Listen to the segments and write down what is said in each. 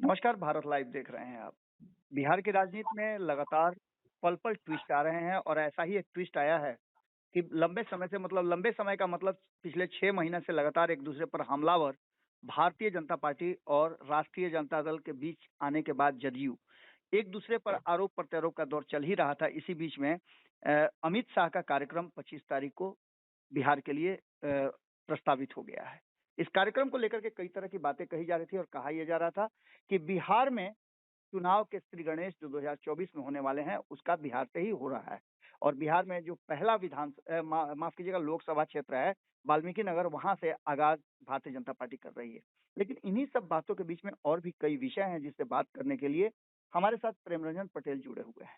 नमस्कार, भारत लाइव देख रहे हैं आप। बिहार की राजनीति में लगातार पल-पल ट्विस्ट आ रहे हैं और ऐसा ही एक ट्विस्ट आया है कि लंबे समय का मतलब पिछले 6 महीने से लगातार एक दूसरे पर हमलावर भारतीय जनता पार्टी और राष्ट्रीय जनता दल के बीच आने के बाद जदयू एक दूसरे पर आरोप प्रत्यारोप का दौर चल ही रहा था। इसी बीच में अमित शाह का कार्यक्रम 25 तारीख को बिहार के लिए प्रस्तावित हो गया है। इस कार्यक्रम को लेकर के कई तरह की बातें कही जा रही थी और कहा यह जा रहा था कि बिहार में चुनाव के श्री गणेश जो 2024 में होने वाले हैं उसका बिहार से ही हो रहा है और बिहार में जो पहला माफ कीजिएगा लोकसभा क्षेत्र है वाल्मीकि नगर, वहां से आगाज भारतीय जनता पार्टी कर रही है। लेकिन इन्हीं सब बातों के बीच में और भी कई विषय हैं जिससे बात करने के लिए हमारे साथ प्रेमरंजन पटेल जुड़े हुए हैं।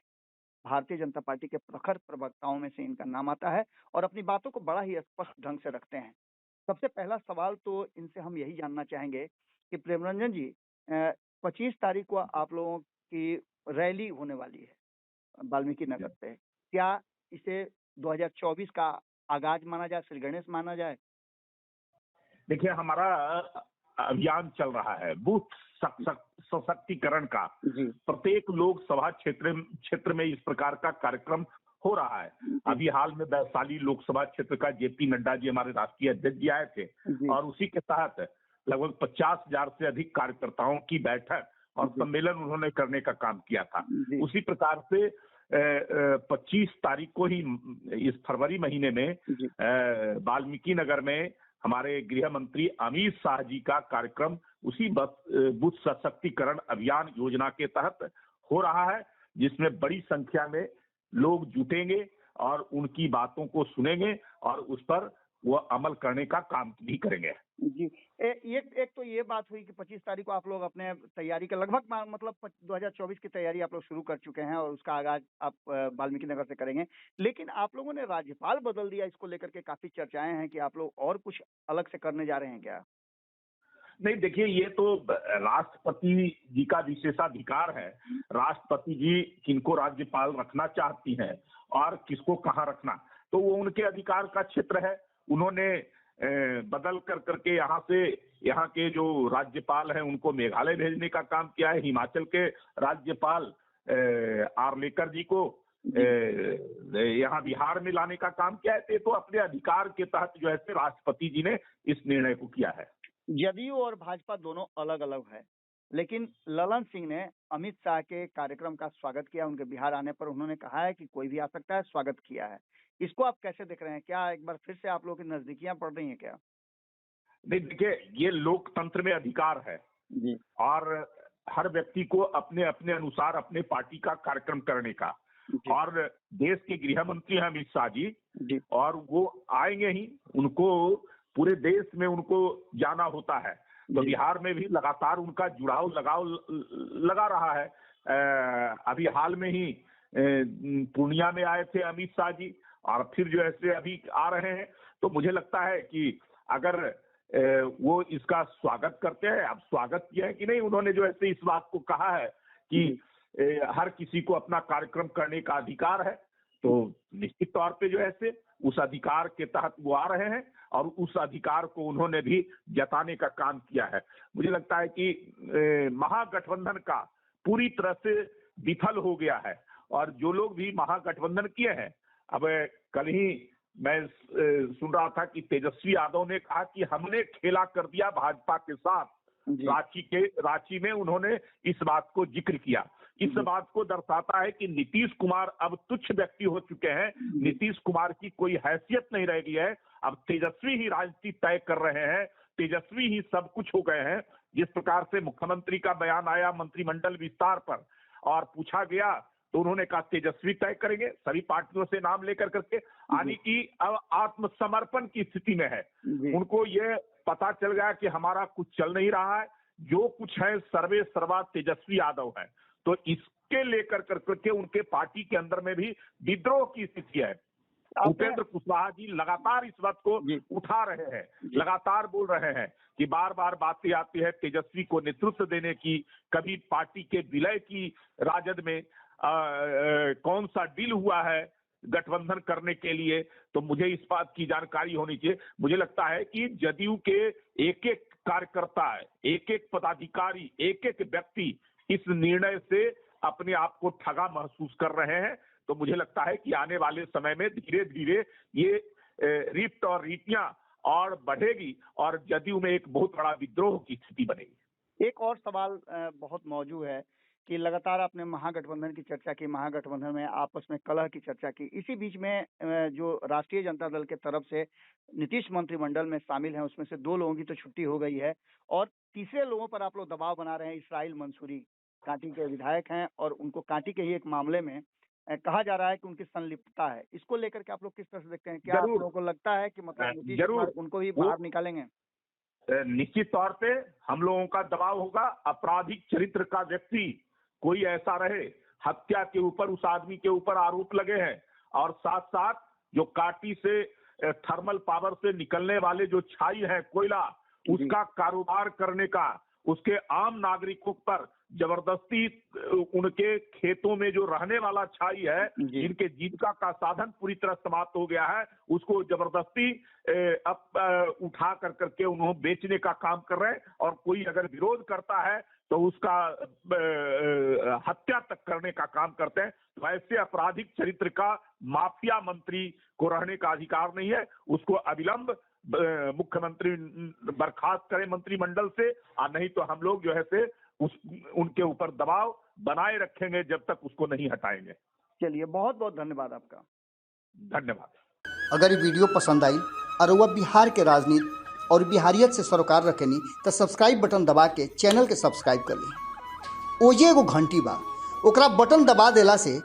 भारतीय जनता पार्टी के प्रखर प्रवक्ताओं में से इनका नाम आता है और अपनी बातों को बड़ा ही स्पष्ट ढंग से रखते हैं। सबसे पहला सवाल तो इनसे हम यही जानना चाहेंगे कि प्रेमरंजन जी, 25 तारीख को आप लोगों की रैली होने वाली है वाल्मीकि नगर से। क्या इसे 2024 का आगाज माना जाए, श्री गणेश माना जाए? देखिए, हमारा अभियान चल रहा है बूथ सशक्तिकरण का। प्रत्येक लोकसभा क्षेत्र में इस प्रकार का कार्यक्रम हो रहा है। अभी हाल में वैशाली लोकसभा क्षेत्र का जेपी नड्डा जी, हमारे राष्ट्रीय अध्यक्ष जी, आए थे और उसी के तहत लगभग 50,000 से अधिक कार्यकर्ताओं की बैठक और सम्मेलन उन्होंने करने का काम किया था। उसी प्रकार से 25 तारीख को ही इस फरवरी महीने में वाल्मीकि नगर में हमारे गृह मंत्री अमित शाह जी का कार्यक्रम उसी बूथ सशक्तिकरण अभियान योजना के तहत हो रहा है, जिसमें बड़ी संख्या में लोग जुटेंगे और उनकी बातों को सुनेंगे और उस पर वो अमल करने का काम भी करेंगे। जी, एक तो ये बात हुई कि 25 तारीख को आप लोग अपने तैयारी के लगभग 2024 की तैयारी आप लोग शुरू कर चुके हैं और उसका आगाज आप वाल्मीकि नगर से करेंगे। लेकिन आप लोगों ने राज्यपाल बदल दिया, इसको लेकर के काफी चर्चाएं हैं कि आप लोग और कुछ अलग से करने जा रहे हैं क्या? नहीं, देखिए, ये तो राष्ट्रपति जी का विशेषाधिकार है। राष्ट्रपति जी किनको राज्यपाल रखना चाहती हैं और किसको कहाँ रखना, तो वो उनके अधिकार का क्षेत्र है। उन्होंने बदल करके यहाँ के जो राज्यपाल हैं उनको मेघालय भेजने का काम किया है। हिमाचल के राज्यपाल आर्लेकर जी को यहाँ बिहार में लाने का काम किया है। तो अपने अधिकार के तहत जो है राष्ट्रपति जी ने इस निर्णय को किया है। जदयू और भाजपा दोनों अलग अलग है, लेकिन ललन सिंह ने अमित शाह के कार्यक्रम का स्वागत किया। उनके बिहार आने पर उन्होंने कहा है कि कोई भी आ सकता है, स्वागत किया है। इसको आप कैसे देख रहे हैं? क्या एक बार फिर से आप लोगों की नजदीकियां पड़ रही हैं क्या? नहीं, देखिए, ये लोकतंत्र में अधिकार है जी, और हर व्यक्ति को अपने अपने अनुसार अपने पार्टी का कार्यक्रम करने का। और देश के गृह मंत्री हैं अमित शाह जी और वो आएंगे ही, उनको पूरे देश में उनको जाना होता है। तो बिहार में भी लगातार उनका लगाव लगा रहा है। अभी हाल में ही पूर्णिया में आए थे अमित शाह जी और फिर जो है अभी आ रहे हैं। तो मुझे लगता है कि अगर वो इसका स्वागत करते हैं, अब स्वागत किया है कि नहीं, उन्होंने जो है इस बात को कहा है कि हर किसी को अपना कार्यक्रम करने का अधिकार है। तो निश्चित तौर पे जो है उस अधिकार के तहत वो आ रहे हैं और उस अधिकार को उन्होंने भी जताने का काम किया है। मुझे लगता है कि महागठबंधन का पूरी तरह से विफल हो गया है और जो लोग भी महागठबंधन किए हैं, अब कल ही मैं सुन रहा था कि तेजस्वी यादव ने कहा कि हमने खेला कर दिया भाजपा के साथ। रांची में उन्होंने इस बात को जिक्र किया। इस बात को दर्शाता है कि नीतीश कुमार अब तुच्छ व्यक्ति हो चुके हैं। नीतीश कुमार की कोई हैसियत नहीं रह गई है। अब तेजस्वी ही राजनीति तय कर रहे हैं, तेजस्वी ही सब कुछ हो गए हैं। जिस प्रकार से मुख्यमंत्री का बयान आया मंत्रिमंडल विस्तार पर और पूछा गया तो उन्होंने कहा तेजस्वी तय करेंगे, सभी पार्टियों से नाम लेकर करके, यानी कि अब आत्मसमर्पण की स्थिति में है। उनको ये पता चल गया कि हमारा कुछ चल नहीं रहा है, जो कुछ है सर्वे सर्वा तेजस्वी यादव है। तो इसके लेकर करके उनके पार्टी के अंदर में भी विद्रोह की स्थिति है। उपेंद्र कुशवाहा जी लगातार इस बात को उठा रहे हैं, लगातार बोल रहे हैं कि बार बार बातें आती है तेजस्वी को नेतृत्व देने की, कभी पार्टी के विलय की, राजद में कौन सा डील हुआ है गठबंधन करने के लिए। तो मुझे इस बात की जानकारी होनी चाहिए। मुझे लगता है कि जदयू के एक एक कार्यकर्ता, एक एक पदाधिकारी, एक एक व्यक्ति इस निर्णय से अपने आप को ठगा महसूस कर रहे हैं। तो मुझे लगता है कि आने वाले समय में धीरे धीरे ये रिफ्ट और रीतियां और बढ़ेगी और जदयू में एक बहुत बड़ा विद्रोह की स्थिति बनेगी। एक और सवाल बहुत मौजूद है कि लगातार आपने महागठबंधन की चर्चा की, महागठबंधन में आपस में कलह की चर्चा की। इसी बीच में जो राष्ट्रीय जनता दल के तरफ से नीतीश मंत्रिमंडल में शामिल हैं, उसमें से 2 लोगों की तो छुट्टी हो गई है और तीसरे लोगों पर आप लोग दबाव बना रहे हैं। इसराइल मंसूरी कांटी के विधायक हैं और उनको कांटी के ही एक मामले में कहा जा रहा है कि उनकी संलिप्तता है। इसको लेकर के आप लोग किस तरह से देखते हैं? क्या आप लोगों को लगता है कि मतलब नीतीश कुमार उनको ही बाहर निकालेंगे? निश्चित तौर पे हम लोगों का दबाव होगा। आपराधिक चरित्र का व्यक्ति कोई ऐसा रहे, हत्या के ऊपर उस आदमी के ऊपर आरोप लगे हैं और साथ साथ जो काटी से थर्मल पावर से निकलने वाले जो छाई है कोयला, उसका कारोबार करने का, उसके आम नागरिकों पर जबरदस्ती उनके खेतों में जो रहने वाला छाई है, जिनके जीविका का साधन पूरी तरह समाप्त हो गया है, उसको जबरदस्ती उठा कर करके उन्होंने बेचने का काम कर रहे हैं। और कोई अगर विरोध करता है तो उसका हत्या तक करने का काम करते हैं। तो ऐसे आपराधिक चरित्र का माफिया मंत्री को रहने का अधिकार नहीं है। उसको अविलंब मुख्यमंत्री बर्खास्त करें मंत्रिमंडल से, और नहीं तो हम लोग जो है से उनके ऊपर दबाव बनाए रखेंगे जब तक उसको नहीं हटाएंगे। चलिए, बहुत बहुत धन्यवाद आपका। धन्यवाद। अगर ये वीडियो पसंद आई और वह बिहार के राजनीति और बिहारियत से सरोकार रखेनी तो सब्सक्राइब बटन दबा के चैनल के सब्सक्राइब कर ली। ओजे एगो घंटी बा, ओकरा बटन दबा देला से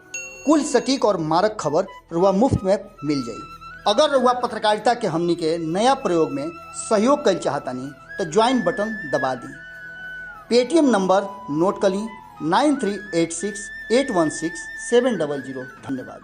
कुल सटीक और मारक खबर रुआ मुफ्त में मिल जाई। अगर रुआ पत्रकारिता के हमनी के नया प्रयोग में सहयोग कर चाहतानी तो ज्वाइन बटन दबा दी। पेटीएम नंबर नोट कर ली 9386816700। धन्यवाद।